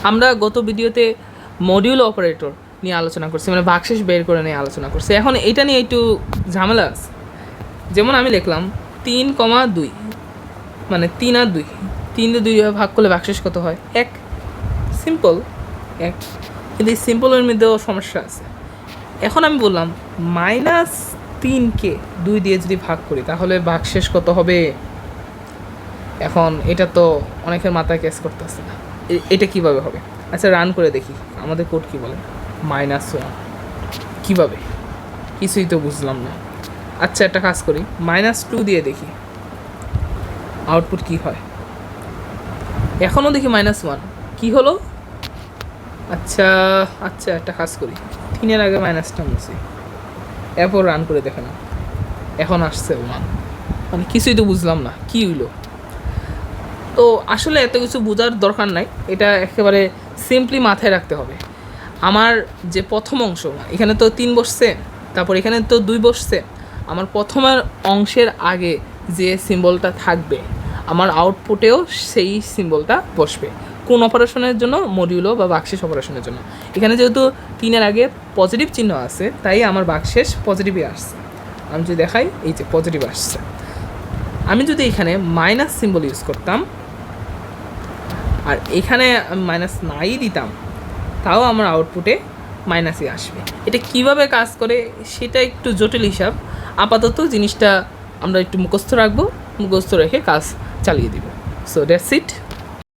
আমরা গত ভিডিওতে মডিউল অপারেটর নিয়ে আলোচনা করছি, মানে ভাগশেষ বের করে নিয়ে আলোচনা করছি। এখন এটা নিয়ে একটু ঝামেলা আছে। যেমন আমি লিখলাম 3,2, মানে 3 আর 2, 3 দিয়ে 2 ভাগ করলে ভাগশেষ কত হয়? 1। সিম্পল 1। কিন্তু এই সিম্পলের মধ্যেও সমস্যা আছে। এখন আমি বললাম -3কে 2 দিয়ে যদি ভাগ করি তাহলে ভাগশেষ কত হবে? এখন এটা তো অনেকের মাথায় ক্যাচ করতেছে না, এটা কিভাবে হবে? আচ্ছা, রান করে দেখি আমাদের কোড কী বলে। -1 কীভাবে? কিছুই তো বুঝলাম না। আচ্ছা, একটা কাজ করি, -2 দিয়ে দেখি আউটপুট কি হয়। এখনও দেখি -1 কি হলো? আচ্ছা আচ্ছা, একটা কাজ করি, 3-এর আগে মাইনাসটা মুছি, এরপর রান করে দেখে না। এখন আসছে 1, মানে কিছুই তো বুঝলাম না কী হইলো। তো আসলে এত কিছু বোঝার দরকার নাই, এটা একেবারে সিম্পলি মাথায় রাখতে হবে। আমার যে প্রথম অংশ, এখানে তো 3 বসছে, তারপর এখানে তো 2 বসছে। আমার প্রথমের অংশের আগে যে সিম্বলটা থাকবে আমার আউটপুটেও সেই সিম্বলটা বসবে। কোন অপারেশনের জন্য? মডিউলো বা ভাগশেষ অপারেশনের জন্য। এখানে যেহেতু 3-এর আগে পজিটিভ চিহ্ন আছে তাই আমার ভাগশেষ পজিটিভই আসছে। আমি যদি দেখাই, এই যে পজিটিভ আসছে। আমি যদি এখানে মাইনাস সিম্বল ইউজ করতাম আর এখানে মাইনাস নাই দিতাম, তাও আমার আউটপুটে মাইনাসই আসবে। এটা কিভাবে কাজ করে সেটা একটু জটিল হিসাব। আপাতত জিনিসটা আমরা একটু মুখস্থ রাখবো, মুখস্থ রেখে কাজ চালিয়ে দিব। So that's it.